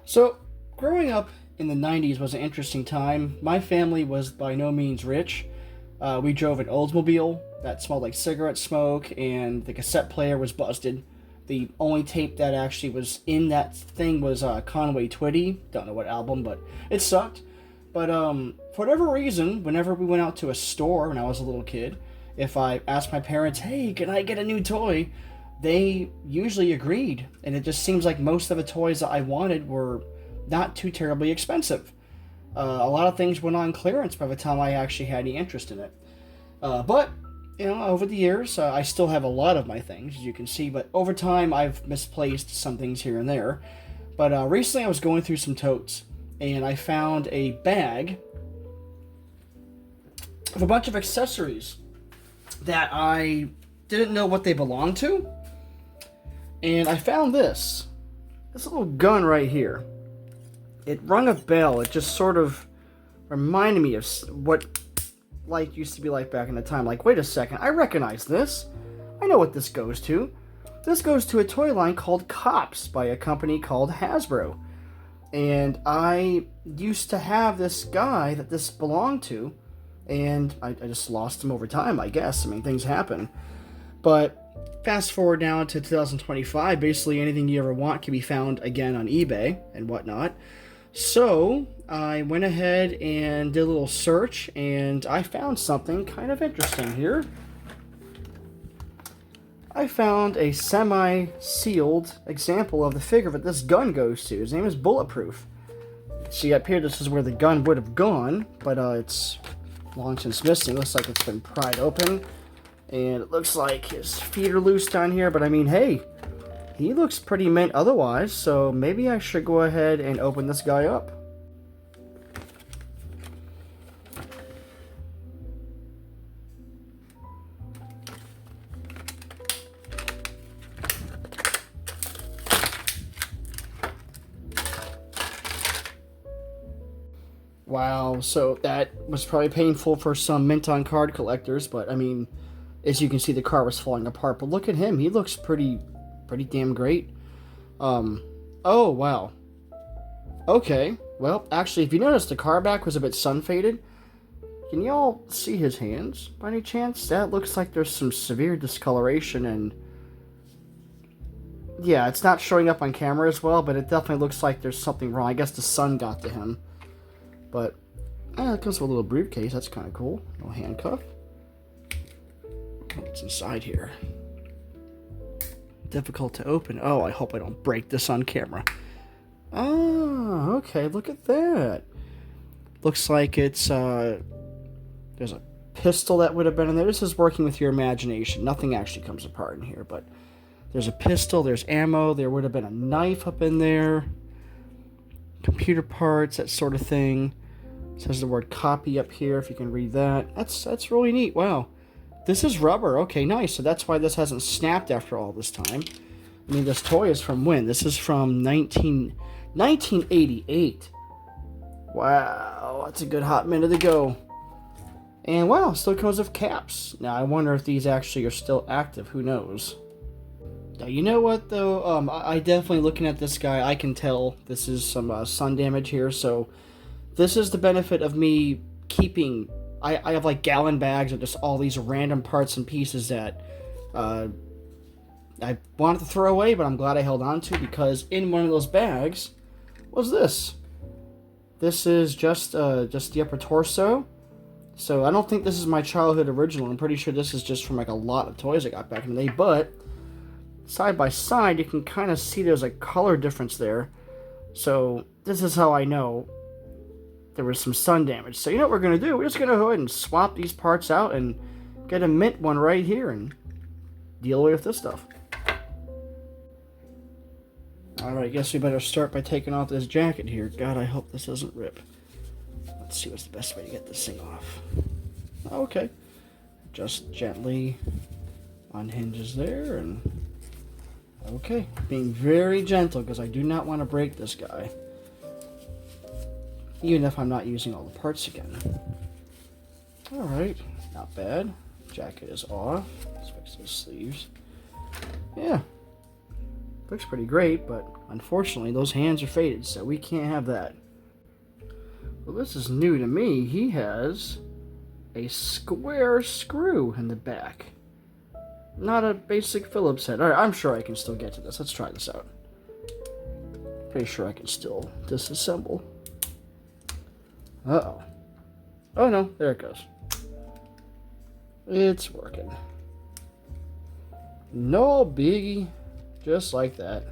So, growing up in the 90s was an interesting time. My family was by no means rich. We drove an Oldsmobile that smelled like cigarette smoke, and the cassette player was busted. The only tape that actually was in that thing was Conway Twitty. Don't know what album, but it sucked. But for whatever reason, whenever we went out to a store when I was a little kid, if I asked my parents, hey, can I get a new toy? They usually agreed. And it just seems like most of the toys that I wanted were not too terribly expensive. A lot of things went on clearance by the time I actually had any interest in it. But, you know, over the years, I still have a lot of my things, as you can see. But over time, I've misplaced some things here and there. But recently I was going through some totes, and I found a bag of a bunch of accessories that I didn't know what they belonged to. And I found this little gun right here. It rung a bell. It just sort of reminded me of what life used to be like back in the time. Like, wait a second, I recognize this. I know what this goes to. This goes to a toy line called C.O.P.S by a company called Hasbro. And I used to have this guy that this belonged to, and I just lost him over time, I guess. I mean, things happen. But fast forward now to 2025, basically anything you ever want can be found again on eBay and whatnot. So I went ahead and did a little search, and I found something kind of interesting here. I found a semi-sealed example of the figure that this gun goes to. His name is Bulletproof. See, up here, this is where the gun would have gone, but it's long since missing. Looks like it's been pried open, and it looks like his feet are loose down here, but I mean, hey, he looks pretty mint otherwise, so maybe I should go ahead and open this guy up. Wow, so that was probably painful for some mint on card collectors, but I mean, as you can see, the card was falling apart. But look at him; he looks pretty damn great. Oh wow. Okay, well, actually, if you notice, the card back was a bit sun faded. Can y'all see his hands by any chance? That looks like there's some severe discoloration, and yeah, it's not showing up on camera as well, but it definitely looks like there's something wrong. I guess the sun got to him. But, it comes with a little briefcase. That's kind of cool. No handcuff. What's inside here? Difficult to open. Oh, I hope I don't break this on camera. Oh, okay. Look at that. Looks like it's, there's a pistol that would have been in there. This is working with your imagination. Nothing actually comes apart in here, but there's a pistol, there's ammo, there would have been a knife up in there. Computer parts, that sort of thing. It says the word copy up here, if you can read that. That's really neat. Wow. This is rubber. Okay, nice. So that's why this hasn't snapped after all this time. I mean, this toy is from when? This is from 1988. Wow, that's a good hot minute ago. And wow, still comes with caps. Now, I wonder if these actually are still active. Who knows? Now, you know what, though? I definitely, looking at this guy, I can tell this is some sun damage here, so this is the benefit of me keeping... I have like gallon bags of just all these random parts and pieces that I wanted to throw away, but I'm glad I held on to, because in one of those bags was this. This is just the upper torso. So I don't think this is my childhood original. I'm pretty sure this is just from like a lot of toys I got back in the day, but side by side you can kind of see there's a color difference there. So this is how I know there was some sun damage. So you know what we're going to do? We're just going to go ahead and swap these parts out and get a mint one right here and deal with this stuff. Alright, I guess we better start by taking off this jacket here. God, I hope this doesn't rip. Let's see what's the best way to get this thing off. Okay. Just gently unhinges there, and okay. Being very gentle, because I do not want to break this guy. Even if I'm not using all the parts again. Alright, not bad. Jacket is off. Let's fix those sleeves. Yeah. Looks pretty great, but unfortunately those hands are faded, so we can't have that. Well, this is new to me. He has a square screw in the back. Not a basic Phillips head. Alright, I'm sure I can still get to this. Let's try this out. Pretty sure I can still disassemble. Uh-oh. Oh no, there it goes. It's working. No biggie. Just like that.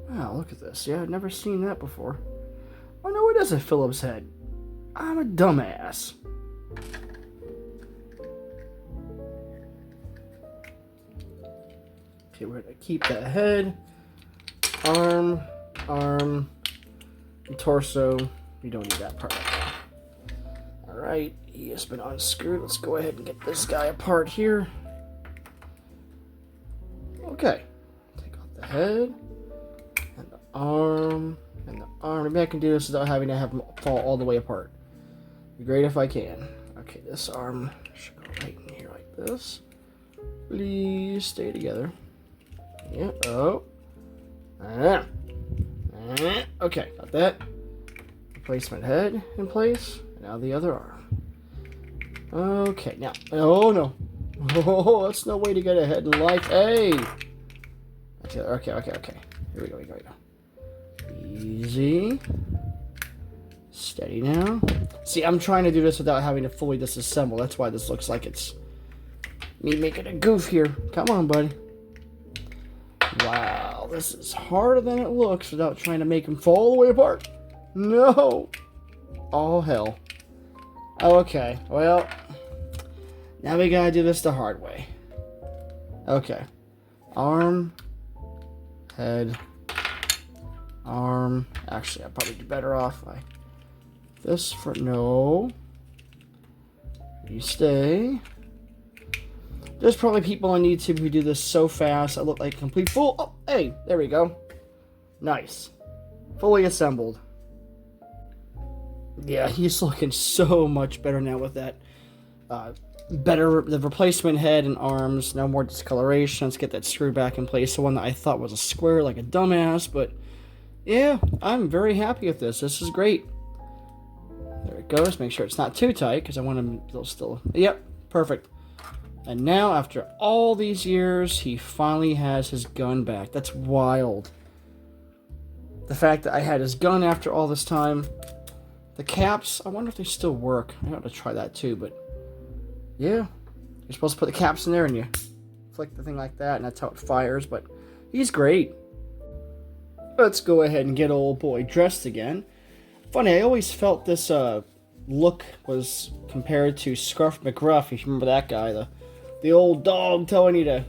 Wow, look at this. Yeah, I've never seen that before. Oh no, it is a Phillips head. I'm a dumbass. Okay, we're gonna keep that head, arm, and torso. We don't need that part right now. Alright, he has been unscrewed. Let's go ahead and get this guy apart here. Okay, take off the head, and the arm, and the arm. Maybe I can do this without having to have them fall all the way apart. Be great if I can. Okay, this arm should go right in here like this. Please stay together. Yeah, oh. Okay, got that. Replacement head in place. Now the other arm. Okay, now. Oh no. Oh, that's no way to get ahead in life. Hey! Okay. Here we go. Easy. Steady now. See, I'm trying to do this without having to fully disassemble. That's why this looks like it's me making a goof here. Come on, buddy. Wow, this is harder than it looks without trying to make them fall all the way apart. No! Oh, hell. Okay, well, now we gotta do this the hard way. Okay. Arm, head, arm. Actually, I'd probably do better off by this for no. You stay. There's probably people on YouTube who do this so fast. I look like a complete fool. Oh, hey, there we go. Nice. Fully assembled. Yeah, he's looking so much better now with that. The replacement head and arms. No more discoloration. Let's get that screw back in place. The one that I thought was a square like a dumbass. But, yeah, I'm very happy with this. This is great. There it goes. Make sure it's not too tight because I want him to still... Yep, perfect. And now, after all these years, he finally has his gun back. That's wild. The fact that I had his gun after all this time. The caps, I wonder if they still work. I ought to try that too, but... Yeah. You're supposed to put the caps in there and you flick the thing like that, and that's how it fires, but he's great. Let's go ahead and get old boy dressed again. Funny, I always felt this look was compared to Scruff McGruff, if you remember that guy, the old dog telling you to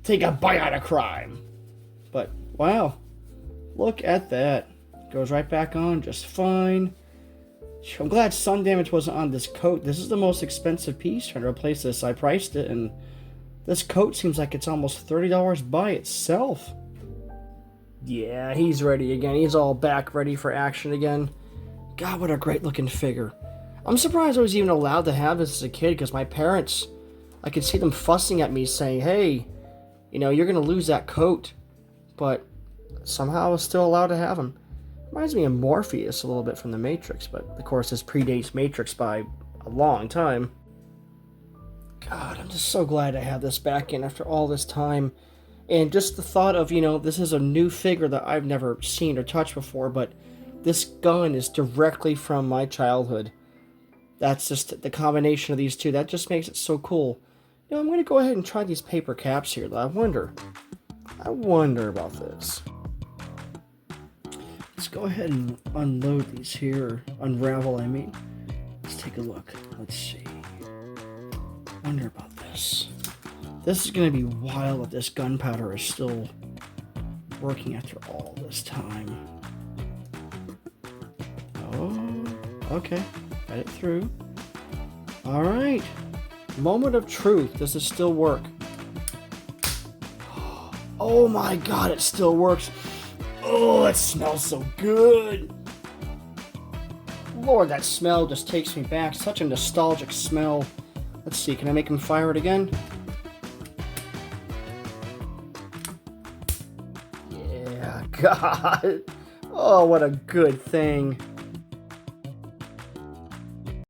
take a bite out of crime. But, wow. Look at that. Goes right back on just fine. I'm glad sun damage wasn't on this coat. This is the most expensive piece trying to replace this. I priced it, and this coat seems like it's almost $30 by itself. Yeah, he's ready again. He's all back ready for action again. God, what a great looking figure. I'm surprised I was even allowed to have this as a kid, because my parents... I could see them fussing at me saying, hey, you know, you're going to lose that coat. But somehow I was still allowed to have him. Reminds me of Morpheus a little bit from The Matrix, but of course this predates Matrix by a long time. God, I'm just so glad I have this back in after all this time. And just the thought of, you know, this is a new figure that I've never seen or touched before, but this gun is directly from my childhood. That's just the combination of these two. That just makes it so cool. You know, I'm going to go ahead and try these paper caps here. I wonder about this. Let's go ahead and unload these here. Unravel, I mean. Let's take a look. Let's see. Wonder about this. This is going to be wild if this gunpowder is still working after all this time. Oh, okay. Got it through. Alright. Moment of truth. Does it still work? Oh my god, it still works. Oh, it smells so good. Lord, that smell just takes me back. Such a nostalgic smell. Let's see, can I make him fire it again? God. Oh, what a good thing.